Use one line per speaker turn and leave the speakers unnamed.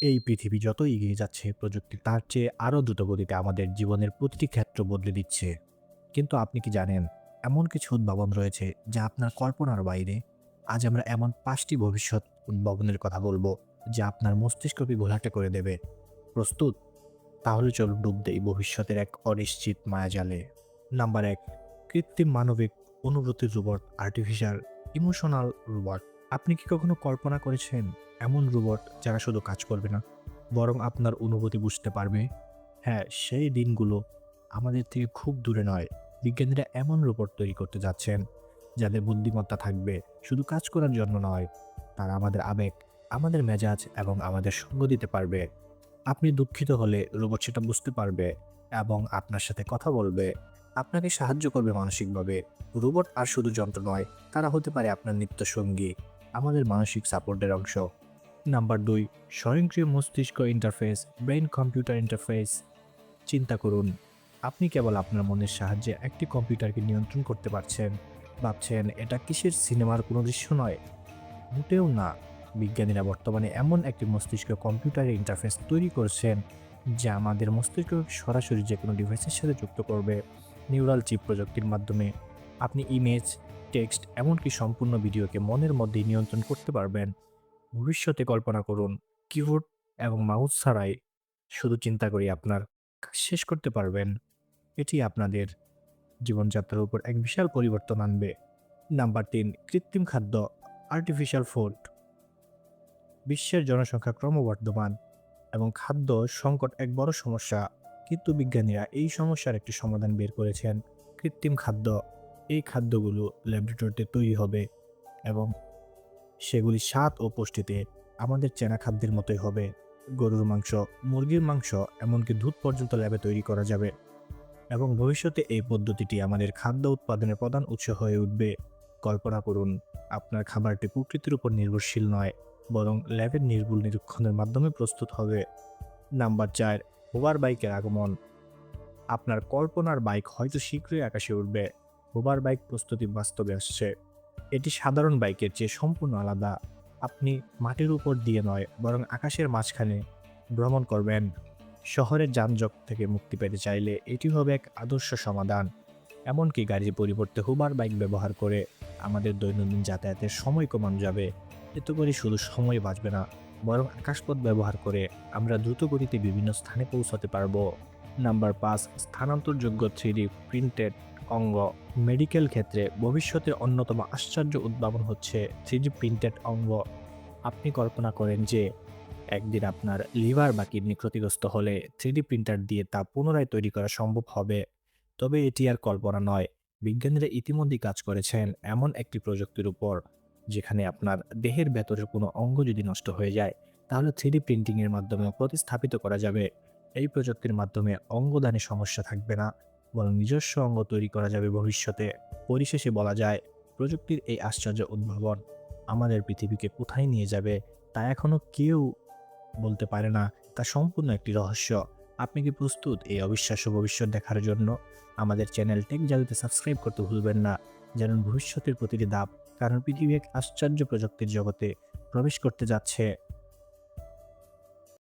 এই পৃথিবী যত এগিয়ে যাচ্ছে প্রযুক্তি তার চেয়ে আরও দ্রুত গতিতে আমাদের জীবনের প্রতিটি ক্ষেত্র বদলে দিচ্ছে। কিন্তু আপনি কি জানেন এমন কিছু উদ্ভাবন রয়েছে যা আপনার কল্পনার বাইরে? আজ আমরা এমন ৫টি ভবিষ্যৎ উদ্ভাবনের কথা বলবো যা আপনার মস্তিষ্ককে ঘোলাটে করে দেবে। প্রস্তুত? তাহলে চলুন ডুব দেই ভবিষ্যতের এক অনিশ্চিত মায়াজালে। নাম্বার ১, কৃত্রিম মানবিক অনুভূতির রোবট, আর্টিফিশিয়াল ইমোশনাল রোবট। আপনি কি কখনো কল্পনা করেছেন এমন রোবট যারা শুধু কাজ করবে না, বরং আপনার অনুভূতি বুঝতে পারবে? হ্যাঁ, সেই দিনগুলো আমাদের থেকে খুব দূরে নয়। বিজ্ঞানীরা এমন রোবট তৈরি করতে যাচ্ছেন যাদের বুদ্ধিমত্তা থাকবে শুধু কাজ করার জন্য নয়, তারা আমাদের আবেগ, আমাদের মেজাজ এবং আমাদের সঙ্গ দিতে পারবে। আপনি দুঃখিত হলে রোবট সেটা বুঝতে পারবে এবং আপনার সাথে কথা বলবে। আপনাকে সাহায্য করবে মানসিকভাবে। রোবট আর শুধু যন্ত্র নয়, তারা হতে পারে আপনার নিত্যসঙ্গী, আমাদের মানসিক সাপোর্টের অংশ। নাম্বার ২, স্বয়ংক্রিয় মস্তিষ্ক ইন্টারফেস, ব্রেইন কম্পিউটার ইন্টারফেস। চিন্তা করুন, আপনি কেবল আপনার মনের সাহায্যে একটি কম্পিউটারকে নিয়ন্ত্রণ করতে পারছেন। ভাবছেন এটা কিসের সিনেমার কোনো দৃশ্য নয়? মোটেও না। বিজ্ঞানীরা বর্তমানে এমন একটি মস্তিষ্ক কম্পিউটারের ইন্টারফেস তৈরি করছেন যা আমাদের মস্তিষ্ককে সরাসরি যেকোনো ডিভাইসের সাথে যুক্ত করবে। নিউরাল চিপ প্রযুক্তির মাধ্যমে আপনি ইমেজ, টেক্সট এমনকি সম্পূর্ণ ভিডিওকে মনের মধ্যেই নিয়ন্ত্রণ করতে পারবেন। ভবিষ্যতে কল্পনা করুন, কিবোর্ড এবং মাউস ছাড়াই শুধু চিন্তা করি আপনার কাজ শেষ করতে পারবেন। এটি আপনাদের জীবনযাত্রার উপর এক বিশাল পরিবর্তন আনবে। নাম্বার ৩, কৃত্রিম খাদ্য, আর্টিফিশিয়াল ফুড। বিশ্বের জনসংখ্যা ক্রমবর্ধমান এবং খাদ্য সংকট এক বড় সমস্যা। কিন্তু বিজ্ঞানীরা এই সমস্যার একটি সমাধান বের করেছেন, কৃত্রিম খাদ্য। এই খাদ্যগুলো ল্যাবরেটরিতে তৈরি হবে এবং সেগুলি স্বাদ ও পুষ্টিতে আমাদের চেনা খাদ্যের মতোই হবে। গরুর মাংস, মুরগির মাংস, এমনকি দুধ পর্যন্ত ল্যাবে তৈরি করা যাবে এবং ভবিষ্যতে এই পদ্ধতিটি আমাদের খাদ্য উৎপাদনের প্রধান উৎস হয়ে উঠবে। কল্পনা করুন, আপনার খাবারটি প্রকৃতির উপর নির্ভরশীল নয়, বরং ল্যাবের নির্ভুল নিরীক্ষণের মাধ্যমে প্রস্তুত হবে। নাম্বার ৪, হোভার বাইকের আগমন। আপনার কল্পনার বাইক হয়তো শীঘ্রই আকাশে উঠবে। হোভার বাইক প্রস্তুতি বাস্তবে আসছে। এটি সাধারণ বাইকের চেয়ে সম্পূর্ণ আলাদা। আপনি মাটির উপর দিয়ে নয়, বরং আকাশের মাঝখানে ভ্রমণ করবেন। শহরের যানজট থেকে মুক্তি পেতে চাইলে এটি হবে এক আদর্শ সমাধান। এমনকি গাড়ির পরিবর্তে হুবার বাইক ব্যবহার করে আমাদের দৈনন্দিন যাতায়াতের সময় কমানো যাবে। এতে করে শুধু সময় বাঁচবে না, বরং আকাশপথ ব্যবহার করে আমরা দ্রুত গতিতে বিভিন্ন স্থানে পৌঁছাতে পারবো। নাম্বার ৫, স্থানান্তরযোগ্য 3D প্রিন্টেড অঙ্গ। মেডিকেল ক্ষেত্রে ভবিষ্যতের অন্যতম আশ্চর্য উদ্ভাবন হচ্ছে 3D প্রিন্টেড অঙ্গ। আপনি কল্পনা করেন যে একদিন আপনার লিভার বা কিডনি ক্ষতিগ্রস্ত হলে 3D প্রিন্টার দিয়ে তা পুনরায় তৈরি করা সম্ভব হবে। তবে এটি আর কল্পনা নয়। বিজ্ঞানীরা ইতিমধ্যেই কাজ করেছেন এমন একটি প্রযুক্তির উপর, যেখানে আপনার দেহের ভেতরের কোনো অঙ্গ যদি নষ্ট হয়ে যায়, তাহলে 3D প্রিন্টিং এর মাধ্যমে প্রতিস্থাপিত করা যাবে। এই প্রযুক্তির মাধ্যমে অঙ্গদানে সমস্যা থাকবে না, বরং নিজস্ব অঙ্গ তৈরি করা যাবে ভবিষ্যতে। পরিশেষে বলা যায়, প্রযুক্তির এই আশ্চর্য উদ্ভাবন আমাদের পৃথিবীকে কোথায় নিয়ে যাবে তা এখনো কেউ বলতে পারে না। তা সম্পূর্ণ একটি রহস্য। আপনি কি প্রস্তুত এই অবিশ্বাস্য ভবিষ্যৎ দেখার জন্য? আমাদের চ্যানেল টেক জাদুতে সাবস্ক্রাইব করতে ভুলবেন না। জানুন ভবিষ্যতের প্রতিটি ধাপ, কারণ পৃথিবী এক আশ্চর্য প্রযুক্তির জগতে প্রবেশ করতে যাচ্ছে।